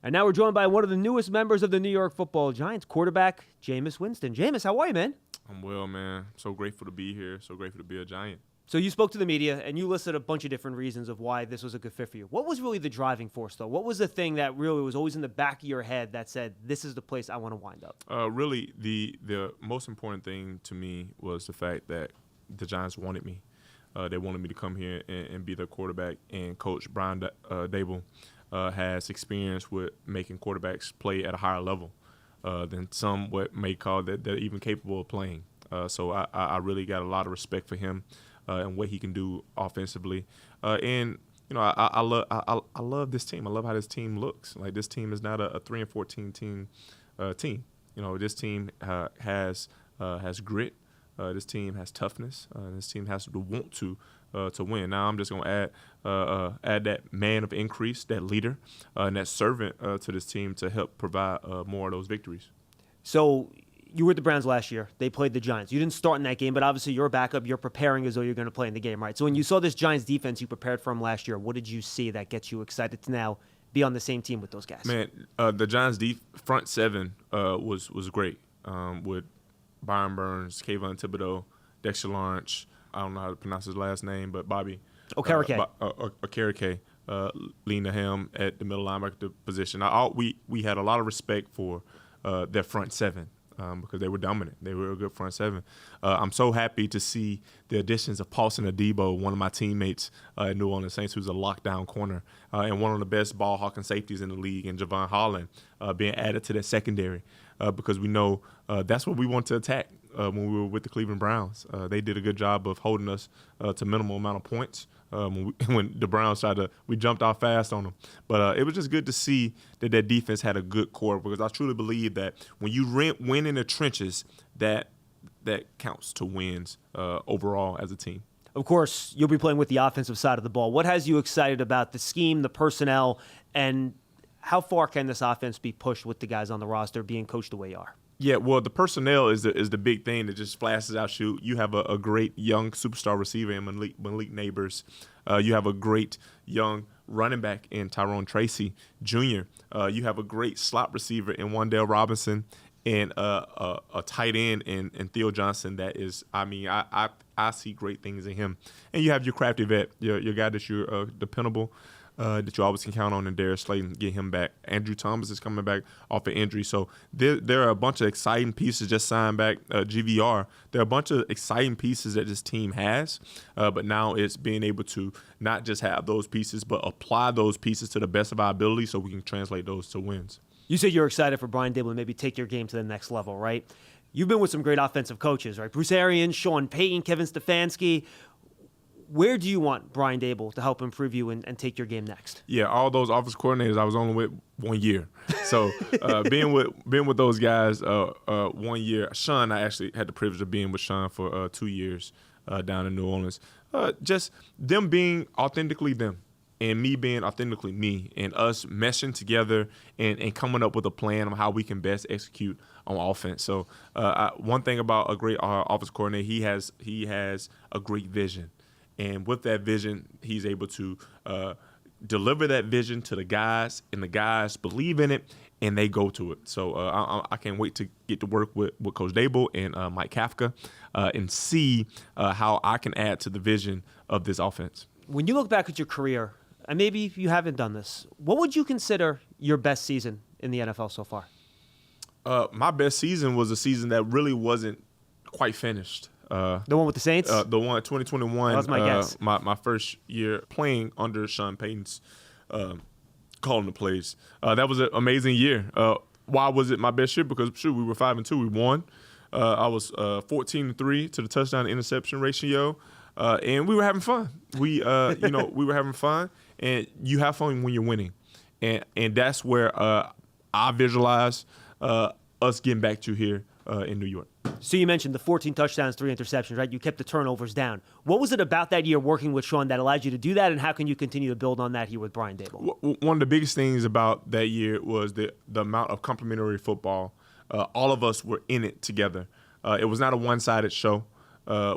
And now we're joined by one of the newest members of the New York Football Giants, quarterback Jameis Winston. Jameis, how are you, man? I'm well, man. So grateful to be here. So grateful to be a Giant. So you spoke to the media, and you listed a bunch of different reasons of why this was a good fit for you. What was really the driving force, though? What was the thing that really was always in the back of your head that said, this is the place I want to wind up? Really, the most important thing to me was the fact that the Giants wanted me. They wanted me to come here and be their quarterback. And Coach Brian Daboll has experience with making quarterbacks play at a higher level than some what may call that they're even capable of playing. So I really got a lot of respect for him and what he can do offensively. And you know, I love this team. I love how this team looks. Like, this team is not a 3-14 team. You know, this team has grit. This team has toughness. This team has the want to win. Now I'm just gonna add that man of increase, that leader, and that servant to this team to help provide more of those victories. So you were with the Browns last year. They played the Giants. You didn't start in that game, but obviously you're a backup. You're preparing as though you're going to play in the game, right? So when you saw this Giants defense you prepared for them last year, what did you see that gets you excited to now be on the same team with those guys? Man, the Giants' front seven was great with Byron Burns, Kayvon Thibodeau, Dexter Lawrence. I don't know how to pronounce his last name, but Bobby Okereke. Okereke leaned to him at the middle linebacker position. We had a lot of respect for their front seven. Because they were dominant. They were a good front seven. I'm so happy to see the additions of Paulson Adebo, one of my teammates at New Orleans Saints, who's a lockdown corner, and one of the best ball hawking safeties in the league, and Javon Holland being added to that secondary because we know that's what we want to attack when we were with the Cleveland Browns. They did a good job of holding us to minimal amount of points. When the Browns we jumped out fast on them. But it was just good to see that defense had a good core, because I truly believe that when you win in the trenches, that counts to wins overall as a team. Of course, you'll be playing with the offensive side of the ball. What has you excited about the scheme, the personnel, and how far can this offense be pushed with the guys on the roster being coached the way you are? Yeah, well, the personnel is the big thing that just flashes out. Shoot, you have a great young superstar receiver in Malik Neighbors. You have a great young running back in Tyrone Tracy Jr. You have a great slot receiver in Wan'Dale Robinson, and a tight end in Theo Johnson. That is, I see great things in him. And you have your crafty vet, your guy that you're dependable. That you always can count on, and Darius Slayton, get him back. Andrew Thomas is coming back off an injury. So there are a bunch of exciting pieces just signed back. GVR, there are a bunch of exciting pieces that this team has, but now it's being able to not just have those pieces, but apply those pieces to the best of our ability so we can translate those to wins. You said you're excited for Brian Daboll to maybe take your game to the next level, right? You've been with some great offensive coaches, right? Bruce Arians, Sean Payton, Kevin Stefanski. Where do you want Brian Daboll to help improve you and take your game next? Yeah, all those offense coordinators I was only with 1 year. So being with those guys 1 year. Sean, I actually had the privilege of being with Sean for 2 years down in New Orleans. Just them being authentically them, and me being authentically me, and us meshing together and coming up with a plan on how we can best execute on offense. So one thing about a great offense coordinator, he has a great vision. And with that vision, he's able to deliver that vision to the guys, and the guys believe in it, and they go to it. So I can't wait to get to work with Coach Daboll and Mike Kafka and see how I can add to the vision of this offense. When you look back at your career, and maybe you haven't done this, what would you consider your best season in the NFL so far? My best season was a season that really wasn't quite finished. The one with the Saints? The one 2021. That was my guess. My first year playing under Sean Payton's calling the plays. That was an amazing year. Why was it my best year? Because we were 5-2. We won. I was 14-3 to the touchdown to interception ratio, and we were having fun. We were having fun, and you have fun when you're winning, and that's where I visualize us getting back to here in New York. So you mentioned the 14 touchdowns, 3 interceptions, right? You kept the turnovers down. What was it about that year working with Sean that allowed you to do that, and how can you continue to build on that here with Brian Daboll? One of the biggest things about that year was the amount of complementary football. All of us were in it together. It was not a one-sided show.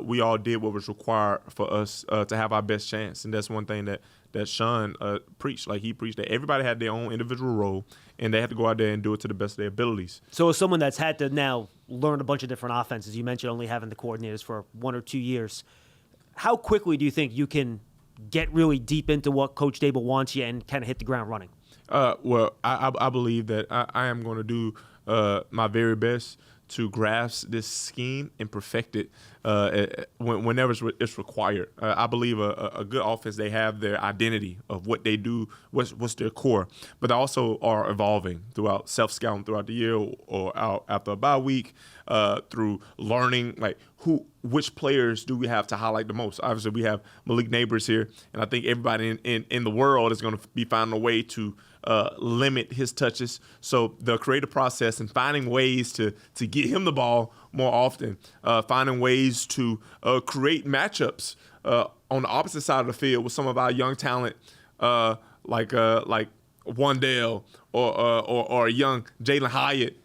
We all did what was required for us to have our best chance, and that's one thing that Sean preached. Like, he preached that everybody had their own individual role, and they had to go out there and do it to the best of their abilities. So as someone that's had to now learn a bunch of different offenses, you mentioned only having the coordinators for 1 or 2 years, how quickly do you think you can get really deep into what Coach Dable wants you and kind of hit the ground running? Well, I believe that I am going to do my very best to grasp this scheme and perfect it whenever it's required. I believe a good offense, they have their identity of what they do, what's their core, but they also are evolving throughout self-scouting throughout the year or out after a bye week, through learning like which players do we have to highlight the most. Obviously, we have Malik Neighbors here, and I think everybody in the world is going to be finding a way to limit his touches. So the creative process and finding ways to get him the ball more often, finding ways to create matchups on the opposite side of the field with some of our young talent, like Wandale or a young Jalen Hyatt,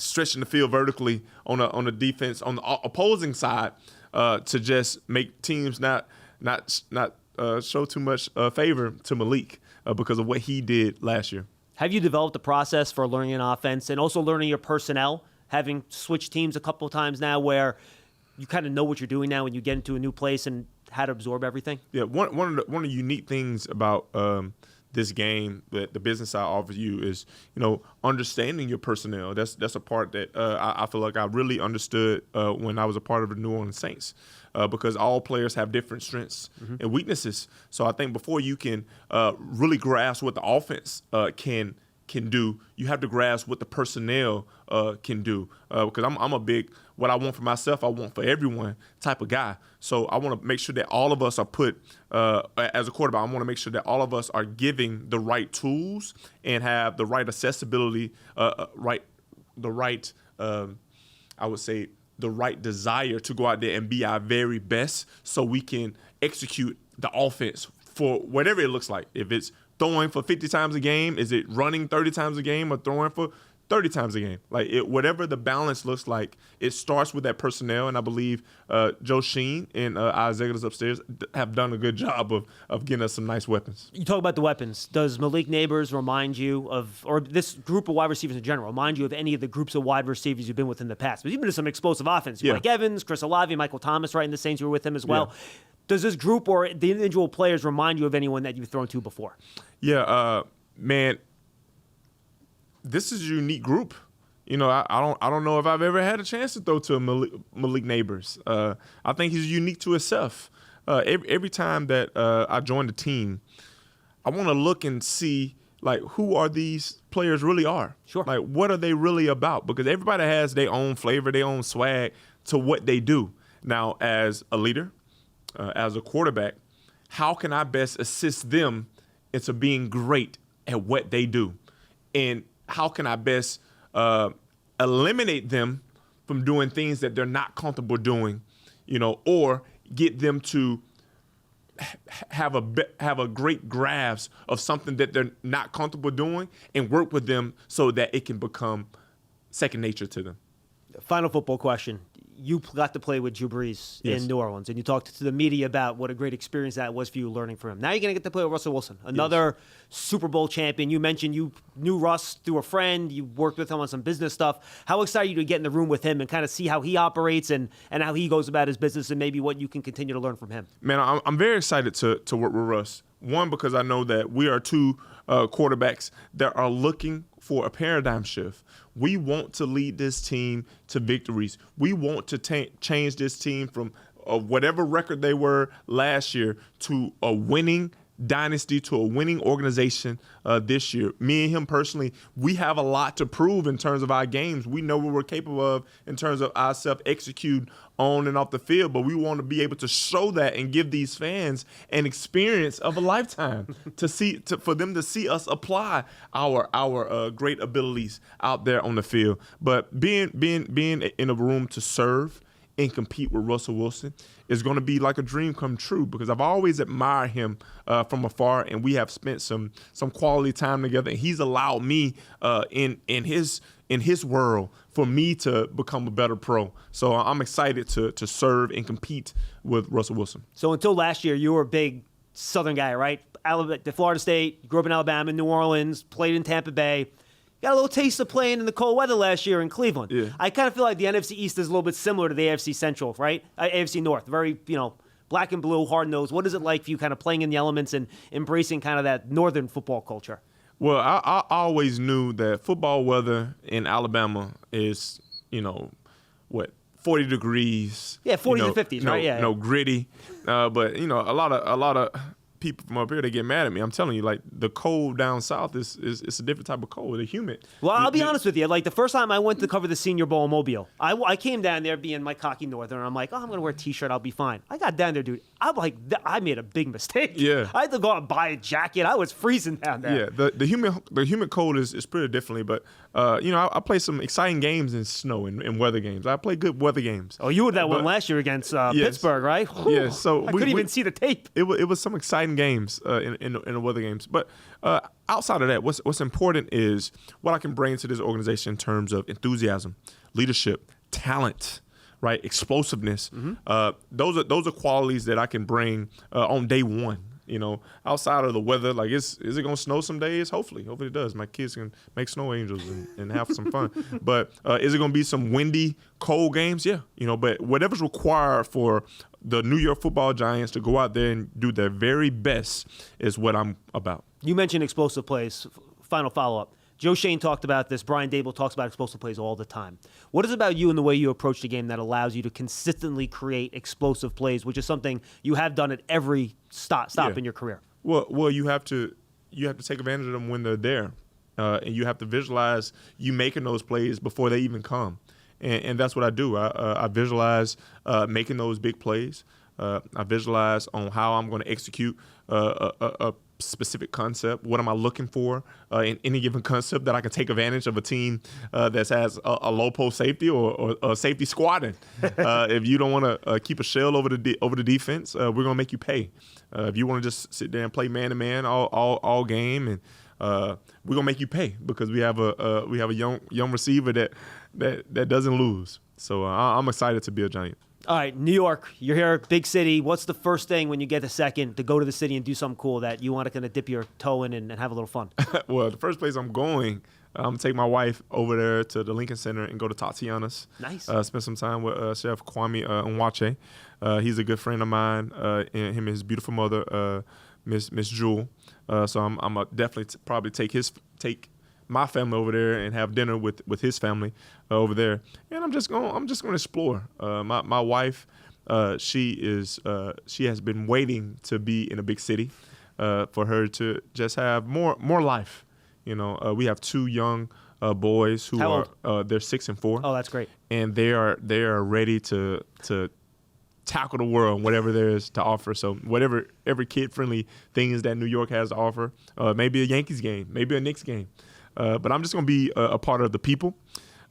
stretching the field vertically on the defense on the opposing side, to just make teams not show too much favor to Malik because of what he did last year. Have you developed a process for learning an offense and also learning your personnel, having switched teams a couple of times now where you kind of know what you're doing now when you get into a new place and how to absorb everything? Yeah, one of the unique things about this game that the business side offers you is, understanding your personnel. That's a part that I feel like I really understood when I was a part of the New Orleans Saints, because all players have different strengths and weaknesses. So I think before you can really grasp what the offense can do, you have to grasp what the personnel can do. Because I'm a big, what I want for myself, I want for everyone type of guy. So I want to make sure that all of us are put, as a quarterback, I want to make sure that all of us are giving the right tools and have the right accessibility, I would say, the right desire to go out there and be our very best so we can execute the offense for whatever it looks like. If it's throwing for 50 times a game, is it running 30 times a game or throwing for 30 times a game? Like, whatever the balance looks like, it starts with that personnel, and I believe Joe Sheen and our executives upstairs have done a good job of getting us some nice weapons. You talk about the weapons. Does Malik Neighbors remind you of, or this group of wide receivers in general, remind you of any of the groups of wide receivers you've been with in the past? But you've been to some explosive offense. Yeah. Mike Evans, Chris Olave, Michael Thomas, right in the Saints, you were with him as well. Yeah. Does this group or the individual players remind you of anyone that you've thrown to before? Yeah, man, this is a unique group. I don't know if I've ever had a chance to throw to Malik Neighbors. I think he's unique to himself. Every time that I join the team, I want to look and see like who are these players really are. Sure. Like, what are they really about? Because everybody has their own flavor, their own swag to what they do. Now, as a leader, as a quarterback, how can I best assist them into being great at what they do? And how can I best eliminate them from doing things that they're not comfortable doing, or get them to have a great grasp of something that they're not comfortable doing and work with them so that it can become second nature to them. Final football question. You got to play with Drew Brees Yes. in New Orleans, and you talked to the media about what a great experience that was for you learning from him. Now you're going to get to play with Russell Wilson, another Super Bowl champion. You mentioned you knew Russ through a friend. You worked with him on some business stuff. How excited are you to get in the room with him and kind of see how he operates and how he goes about his business and maybe what you can continue to learn from him? Man, I'm very excited to work with Russ. One, because I know that we are two quarterbacks that are looking for a paradigm shift. We want to lead this team to victories. We want to change this team from whatever record they were last year to a winning dynasty, to a winning organization this year. Me and him personally, we have a lot to prove in terms of our games. We know what we're capable of in terms of ourselves execute on and off the field, but we want to be able to show that and give these fans an experience of a lifetime for them to see us apply our great abilities out there on the field. But being in a room to serve and compete with Russell Wilson is going to be like a dream come true, because I've always admired him from afar, and we have spent some quality time together. And he's allowed me in his world for me to become a better pro. So I'm excited to serve and compete with Russell Wilson. So until last year, you were a big Southern guy, right? The Florida State, grew up in Alabama, New Orleans, played in Tampa Bay. Got a little taste of playing in the cold weather last year in Cleveland. Yeah. I kind of feel like the NFC East is a little bit similar to the AFC Central, right? AFC North, very, black and blue, hard-nosed. What is it like for you kind of playing in the elements and embracing kind of that northern football culture? Well, I always knew that football weather in Alabama is, 40 degrees. Yeah, 40 to 50s, right? Yeah. Gritty. But, a lot of people from up here, they get mad at me. I'm telling you, like, the cold down south is a different type of cold. The humid. Well, I'll be honest with you. Like, the first time I went to cover the Senior Bowl in Mobile, I came down there being my cocky northern. I'm like, I'm going to wear a T-shirt. I'll be fine. I got down there, dude. I'm like, I made a big mistake. Yeah. I had to go out and buy a jacket. I was freezing down there. Yeah, the humid cold is pretty differently. But, I play some exciting games in snow and weather games. I play good weather games. Oh, you were that one last year against Pittsburgh, right? Yeah, so I couldn't even see the tape. It was some exciting games in the weather games. But outside of that, what's important is what I can bring to this organization in terms of enthusiasm, leadership, talent, right, explosiveness. Mm-hmm. Those are qualities that I can bring on day one. Outside of the weather, like is it gonna snow some days? Hopefully it does. My kids can make snow angels and have some fun. But is it gonna be some windy, cold games? Yeah, But whatever's required for the New York Football Giants to go out there and do their very best is what I'm about. You mentioned explosive plays. Final follow-up. Joe Shane talked about this. Brian Dable talks about explosive plays all the time. What is it about you and the way you approach the game that allows you to consistently create explosive plays, which is something you have done at every stop in your career? Well, you have to take advantage of them when they're there, and you have to visualize you making those plays before they even come, and that's what I do. I visualize making those big plays. I visualize on how I'm going to execute a specific concept. What am I looking for in any given concept that I can take advantage of a team that has a low post safety or a safety squatting. If you don't want to keep a shell over the defense, we're gonna make you pay. If you want to just sit there and play man to man all game, and we're gonna make you pay because we have a young receiver that doesn't lose. So I'm excited to be a Giant. All right, New York, you're here, big city. What's the first thing when you get a second to go to the city and do something cool that you want to kind of dip your toe in and have a little fun? Well, the first place I'm going, I'm going to take my wife over there to the Lincoln Center and go to Tatiana's. Nice. Spend some time with Chef Kwame Nwache. He's a good friend of mine, and him and his beautiful mother, Miss Jewel. So I'm going to definitely probably take my family over there and have dinner with his family over there, and I'm just going to explore. My wife, she has been waiting to be in a big city, for her to just have more life. We have two young boys who How are they're 6 and 4. Oh, that's great. And they are ready to tackle the world, whatever there is to offer. So whatever every kid-friendly things that New York has to offer, maybe a Yankees game, maybe a Knicks game. But I'm just going to be a part of the people,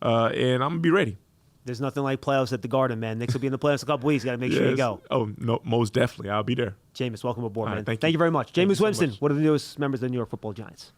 and I'm going to be ready. There's nothing like playoffs at the Garden, man. Knicks will be in the playoffs in a couple weeks. Got to make sure you go. Oh, no, most definitely. I'll be there. Jameis, welcome aboard, man. Thank you very much. Jameis Winston, much. one of the newest members of the New York Football Giants.